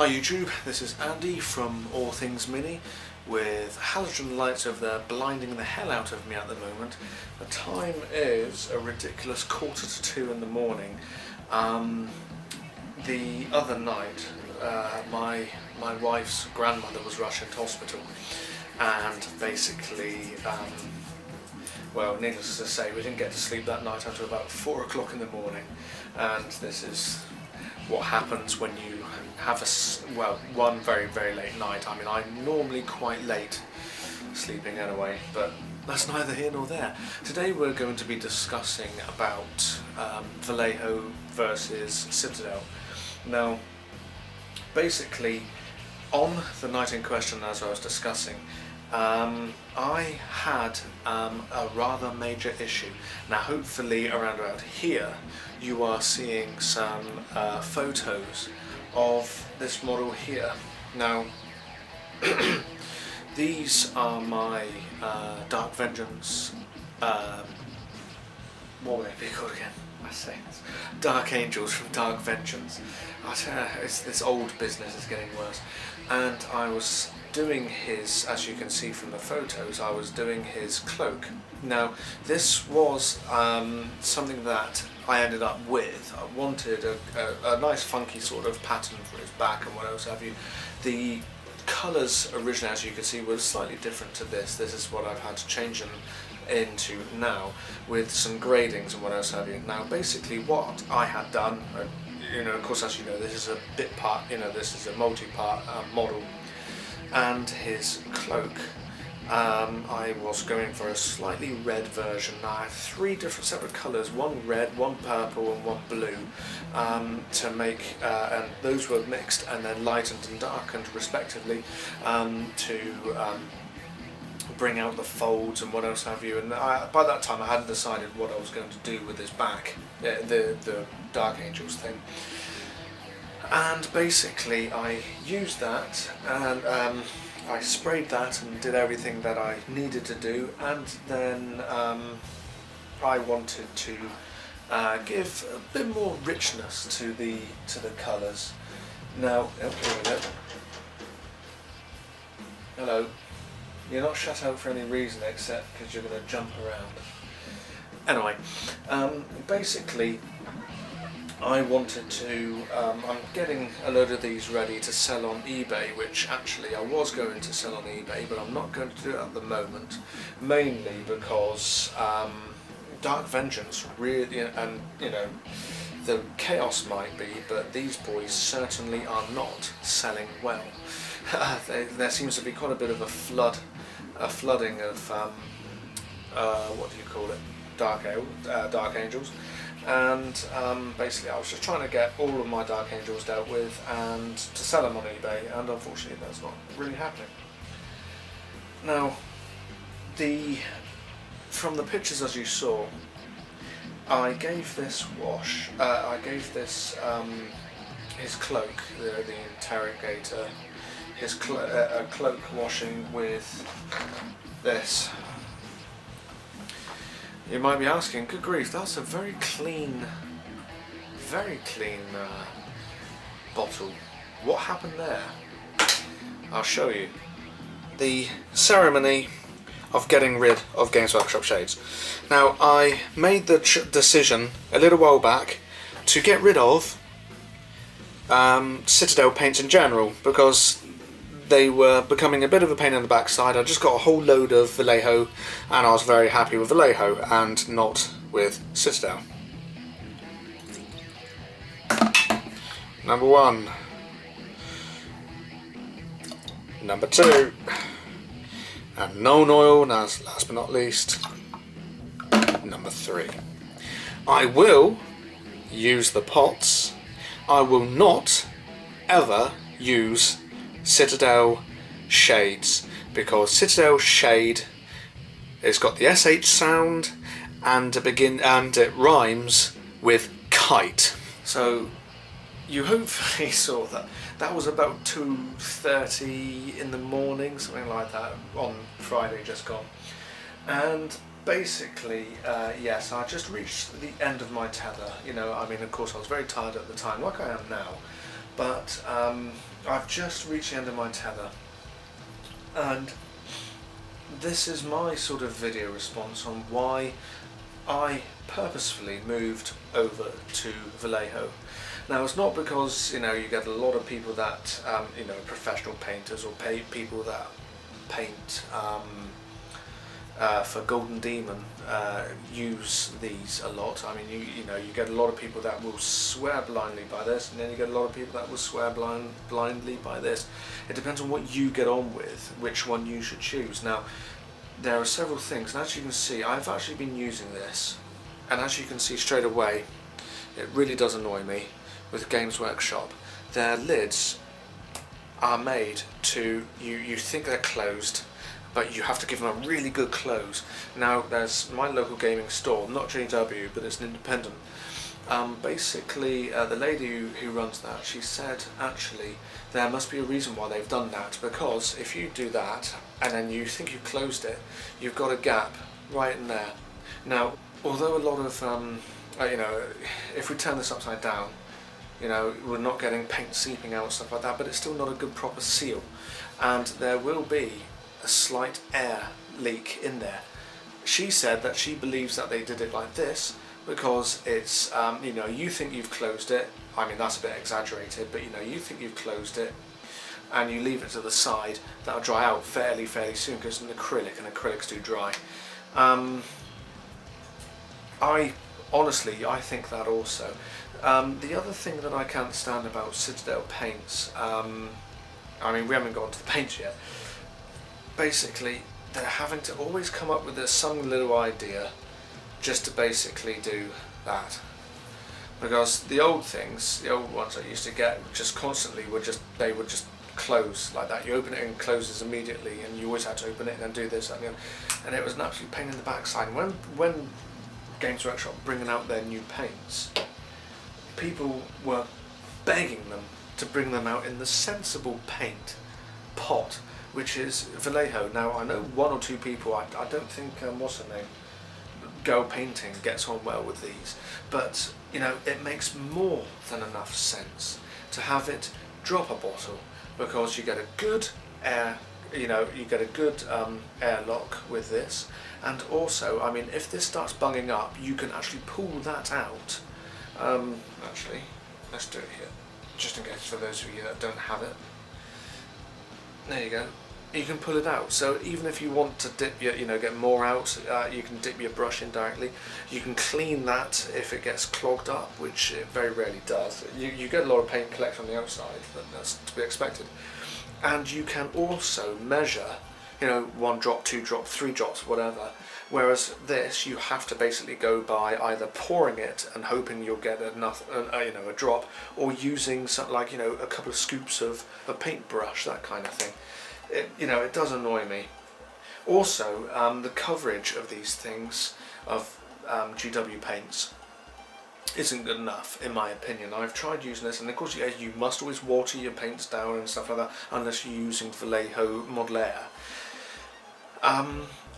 Hi YouTube, this is Andy from All Things Mini with halogen lights over there blinding the hell out of me at the moment. The time is a ridiculous 1:45 in the morning. The other night my wife's grandmother was rushed into hospital and basically well, needless to say, we didn't get to sleep that night until about 4 o'clock in the morning, and this is what happens when you have one very late night. I mean, I'm normally quite late sleeping anyway, but that's neither here nor there. Today we're going to be discussing about Vallejo versus Citadel. Now, basically, on the night in question, as I was discussing, I had a rather major issue. Now hopefully around about here you are seeing some photos of this model here. Now these are my Dark Vengeance, what would they be called again? I say this. Dark Angels from Dark Vengeance. It's this old business is getting worse. And I was doing his, as you can see from the photos, I was doing his cloak. Now this was something that I ended up with. I wanted a nice funky sort of pattern for his back and what else have you. The colours originally, as you can see, were slightly different to this. This is what I've had to change them into now with some gradings and what else have you. Now basically what I had done, you know, of course, as you know, this is a bit part, you know, this is a multi-part model, and his cloak, I was going for a slightly red version. Now I had 3 different separate colours, one red, one purple and one blue, to make, and those were mixed and then lightened and darkened respectively, to bring out the folds and what else have you. And by that time I hadn't decided what I was going to do with his back, the Dark Angels thing. And basically I used that and I sprayed that and did everything that I needed to do, and then I wanted to give a bit more richness to the colours. Now, here we go. Hello. You're not shut out for any reason except because you're going to jump around. Anyway, basically I wanted to, I'm getting a load of these ready to sell on eBay, which actually I was going to sell on eBay, but I'm not going to do it at the moment, mainly because Dark Vengeance really, and you know, the Chaos might be, but these boys certainly are not selling well. There seems to be quite a bit of a flooding of what do you call it, Dark Angels, and basically I was just trying to get all of my Dark Angels dealt with and to sell them on eBay, and unfortunately that's not really happening. Now, from the pictures as you saw, I gave this wash, I gave this his cloak, the interrogator, his cloak washing with this. You might be asking, good grief, that's a very clean bottle. What happened there? I'll show you. The ceremony of getting rid of Games Workshop shades. Now, I made the decision a little while back to get rid of Citadel paints in general, because they were becoming a bit of a pain in the backside. I just got a whole load of Vallejo and I was very happy with Vallejo and not with Citadel. Number 1. Number 2. And known oil, last but not least, number 3. I will use the pots. I will not ever use Citadel shades, because Citadel shade, it's got the SH sound and it rhymes with kite. So you hopefully saw that. That was about 2:30 in the morning, something like that, on Friday just gone. And basically, yes, I just reached the end of my tether. You know, I mean, of course I was very tired at the time, like I am now. but I've just reached the end of my tether, and this is my sort of video response on why I purposefully moved over to Vallejo. Now, it's not because you get a lot of people that professional painters or people that paint for Golden Demon use these a lot. I mean, you get a lot of people that will swear blindly by this, and then you get a lot of people that will swear blindly by this. It depends on what you get on with, which one you should choose. Now, there are several things, and as you can see, I've actually been using this, and as you can see straight away, it really does annoy me with Games Workshop. Their lids are made to, you think they're closed, but you have to give them a really good close. Now, there's my local gaming store, not GW, but it's an independent. Basically, the lady who runs that, she said actually there must be a reason why they've done that, because if you do that and then you think you've closed it, you've got a gap right in there. Now, although a lot of if we turn this upside down, we're not getting paint seeping out and stuff like that, but it's still not a good proper seal, and there will be a slight air leak in there. She said that she believes that they did it like this because it's you think you've closed it. I mean, that's a bit exaggerated, but you think you've closed it and you leave it to the side. That'll dry out fairly soon because it's an acrylic, and acrylics do dry. I think that also. The other thing that I can't stand about Citadel paints, I mean, we haven't gone to the paint yet. Basically, they're having to always come up with some little idea just to basically do that. Because the old ones I used to get just constantly would just close like that. You open it and it closes immediately, and you always had to open it and then do this and it was an absolute pain in the backside. When Games Workshop bringing out their new paints, people were begging them to bring them out in the sensible paint pot, which is Vallejo. Now, I know one or two people, I don't think, what's her name, Girl Painting gets on well with these, but it makes more than enough sense to have it drop a bottle, because you get a good air, you get a good airlock with this, and also, I mean, if this starts bunging up, you can actually pull that out. Actually, let's do it here, just in case for those of you that don't have it. There you go. You can pull it out. So even if you want to dip your, get more out, you can dip your brush in directly. You can clean that if it gets clogged up, which it very rarely does. You get a lot of paint collection on the outside, but that's to be expected. And you can also measure, 1 drop, 2 drops, 3 drops, whatever. Whereas this, you have to basically go by either pouring it and hoping you'll get enough, a drop, or using something like, a couple of scoops of a paintbrush, that kind of thing. It does annoy me. Also, the coverage of these things, of GW paints, isn't good enough, in my opinion. I've tried using this, and of course you must always water your paints down and stuff like that, unless you're using Vallejo Model Air.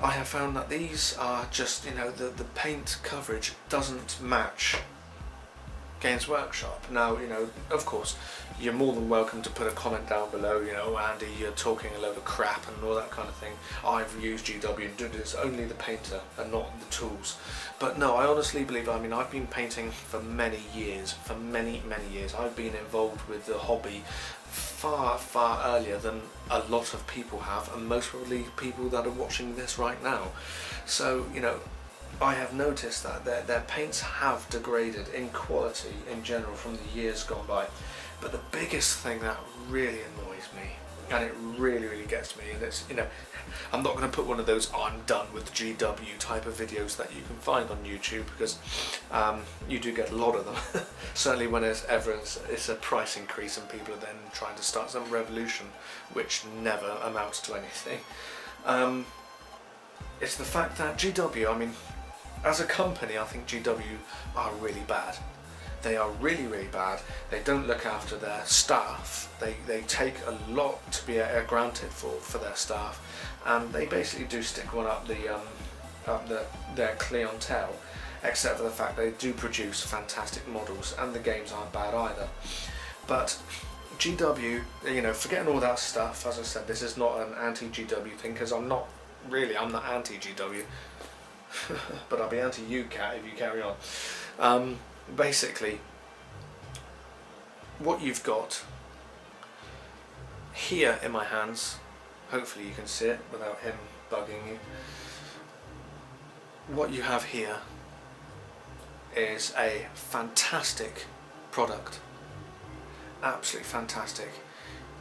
I have found that these are just, the paint coverage doesn't match Games Workshop. Now, of course, you're more than welcome to put a comment down below, Andy, you're talking a load of crap and all that kind of thing. I've used GW and did this, only the painter and not the tools. But no, I honestly believe, I've been painting for many years, many years. I've been involved with the hobby far earlier than a lot of people have, and most probably people that are watching this right now. So, I have noticed that their paints have degraded in quality in general from the years gone by. But the biggest thing that really annoys me, and it really gets me, and it's, I'm not going to put one of those I'm done with GW type of videos that you can find on YouTube, because you do get a lot of them. Certainly when it's a price increase and people are then trying to start some revolution, which never amounts to anything. It's the fact that GW, as a company, I think GW are really bad. They are really bad. They don't look after their staff. They take a lot to be granted for their staff, and they basically do stick one up their clientele, except for the fact they do produce fantastic models, and the games aren't bad either. But GW, you know, forgetting all that stuff, as I said, this is not an anti-GW thing, because I'm not anti-GW, but I'll be anti-you, Cat, if you carry on. Basically, what you've got here in my hands, hopefully you can see it without him bugging you. What you have here is a fantastic product. Absolutely fantastic.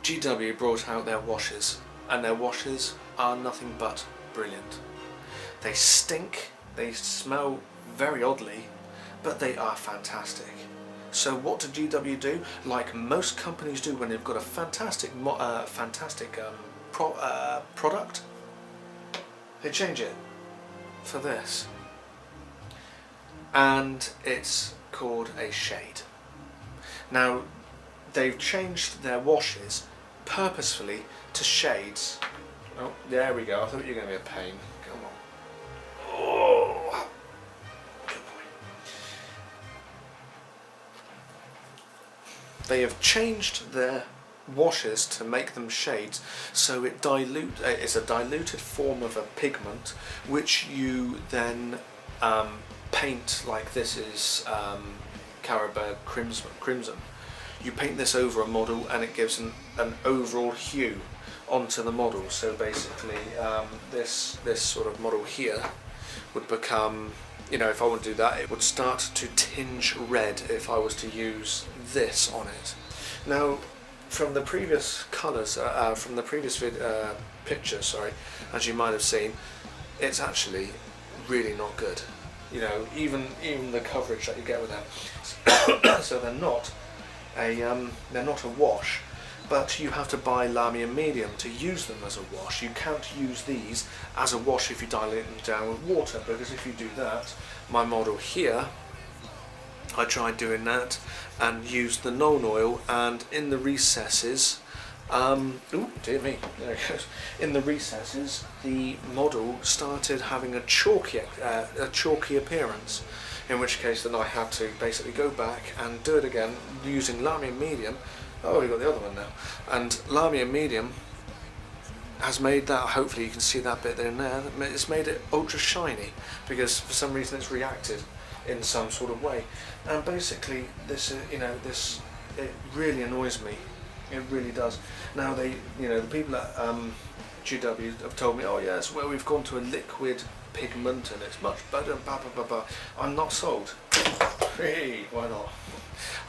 GW brought out their washes, and their washes are nothing but brilliant. They stink, they smell very oddly, but they are fantastic. So what did GW do? Like most companies do when they've got a fantastic product, they change it for this. And it's called a shade. Now, they've changed their washes purposefully to shades. Oh, there we go. I thought you were going to be a pain. Come on. Oh, good boy. They have changed their washes to make them shades, so it's a diluted form of a pigment, which you then paint. Like this is Carabao Crimson. You paint this over a model and it gives an overall hue onto the model. So basically this sort of model here would become, you know, if I want to do that, it would start to tinge red if I was to use this on it. Now, from the previous colours, from the previous picture, sorry, as you might have seen, it's actually really not good. You know, even the coverage that you get with them. So they're not a wash, but you have to buy Lamia Medium to use them as a wash. You can't use these as a wash if you dilute them down with water, because if you do that, my model here, I tried doing that and used the Knoll oil, and in the recesses, oh dear me, there it goes. In the recesses, the model started having a chalky appearance. In which case, then I had to basically go back and do it again using Lamia Medium. Oh, we've got the other one now. And Lamia Medium has made that. Hopefully, you can see that bit in there. It's made it ultra shiny because for some reason it's reacted in some sort of way. And basically, this, you know, it really annoys me. It really does. Now the people at GW have told me, oh yes, well we've gone to a liquid pigment and it's much better. Blah blah blah blah. I'm not sold. Hey, why not?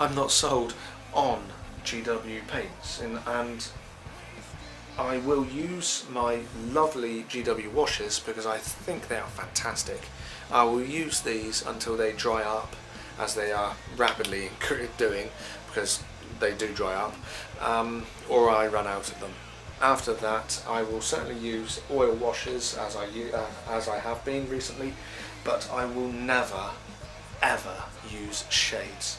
I'm not sold on GW paints, and I will use my lovely GW washes because I think they are fantastic. I will use these until they dry up, as they are rapidly doing, because they do dry up, or I run out of them. After that, I will certainly use oil washes as I have been recently, but I will never ever use shades.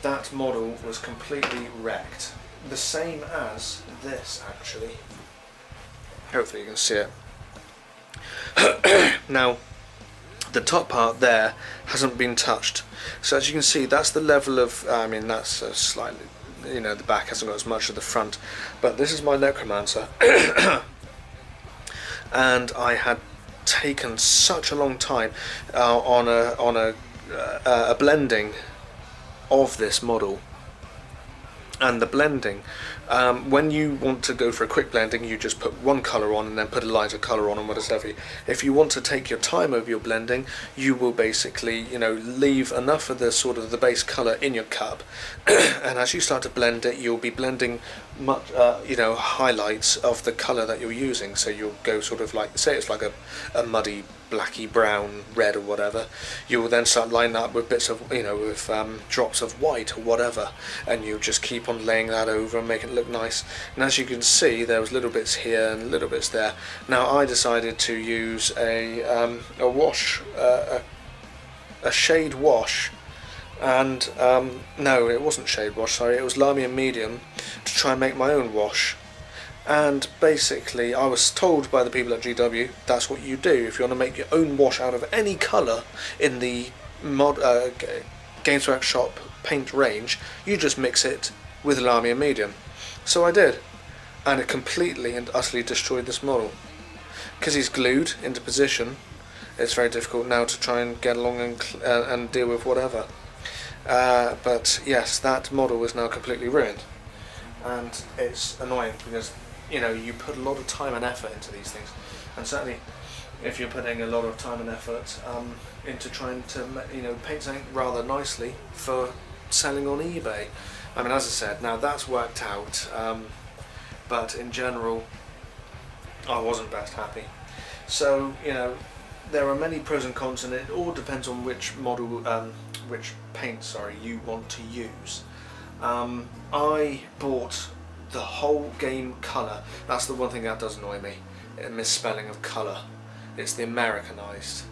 That model was completely wrecked. The same as this, actually. Hopefully you can see it. Now, the top part there hasn't been touched. So as you can see, that's the level of, that's slightly, the back hasn't got as much as the front. But this is my Recommencer. And I had taken such a long time on a blending of this model. And the blending, when you want to go for a quick blending, you just put one colour on and then put a lighter colour on and whatever. If you want to take your time over your blending, you will basically, leave enough of the sort of the base colour in your cup, and as you start to blend it, you'll be blending much, highlights of the colour that you're using. So you'll go sort of like, say it's like a muddy blacky brown red or whatever, you will then start lining that up with bits of, with drops of white or whatever, and you just keep on laying that over and make it look nice. And as you can see, there was little bits here and little bits there. Now I decided to use a wash, a shade wash, and no, it wasn't shade wash, sorry, it was Lamia Medium, to try and make my own wash. And basically, I was told by the people at GW, that's what you do. If you want to make your own wash out of any colour in the Games Workshop paint range, you just mix it with Lamy and medium. So I did, and it completely and utterly destroyed this model. Because he's glued into position, it's very difficult now to try and get along and deal with whatever. But yes, that model is now completely ruined, and it's annoying because you put a lot of time and effort into these things, and certainly if you're putting a lot of time and effort into trying to paint something rather nicely for selling on eBay. I mean, as I said, now that's worked out, but in general I wasn't best happy. So there are many pros and cons, and it all depends on which model, which paint you want to use. I bought the whole game colour. That's the one thing that does annoy me, a misspelling of colour. It's the Americanized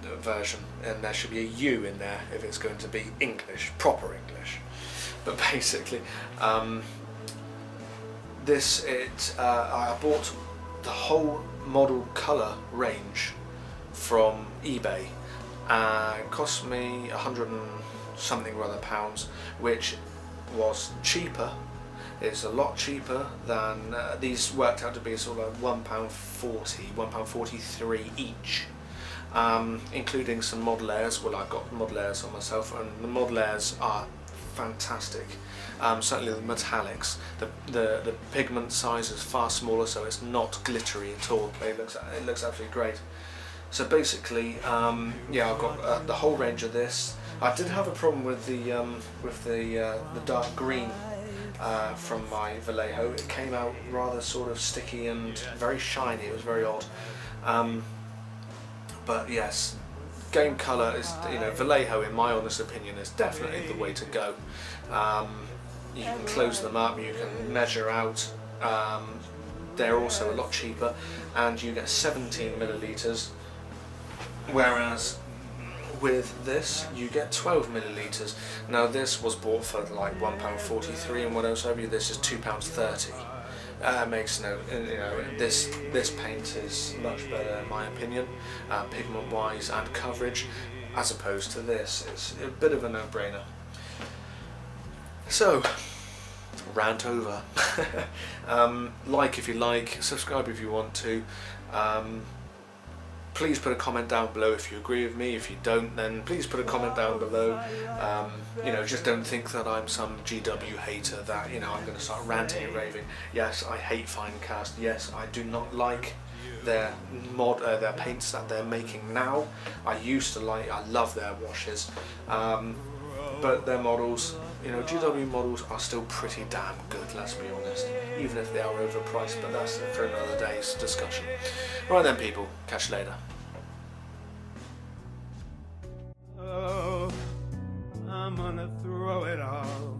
version, and there should be a U in there if it's going to be English, proper English. But basically, I bought the whole model colour range from eBay. It cost me 100 and something rather pounds, which was cheaper. It's a lot cheaper than these worked out to be sort of £1.40, £1.43 each, including some model airs. Well, I've got model airs on myself, and the model airs are fantastic. Certainly the metallics, the pigment size is far smaller, so it's not glittery at all. It looks absolutely great. So basically, yeah, I've got the whole range of this. I did have a problem with the dark green from my Vallejo. It came out rather sort of sticky and very shiny. It was very odd. But yes, game colour is, Vallejo, in my honest opinion, is definitely the way to go. You can close them up, you can measure out. They're also a lot cheaper, and you get 17 millilitres, whereas with this you get 12 millilitres. Now this was bought for like £1.43, and what else have you? This is £2.30. Makes no, this paint is much better in my opinion, pigment wise and coverage, as opposed to this. It's a bit of a no-brainer. So, rant over. Like if you like, subscribe if you want to. Please put a comment down below if you agree with me. If you don't, then please put a comment down below. Just don't think that I'm some GW hater, that I'm going to start ranting and raving. Yes, I hate Finecast. Yes, I do not like their paints that they're making now. I love their washes, but their models, GW models are still pretty damn good. Let's be honest, even if they are overpriced. But that's for another day's discussion. Right then, people. Catch you later. Oh, I'm gonna throw it all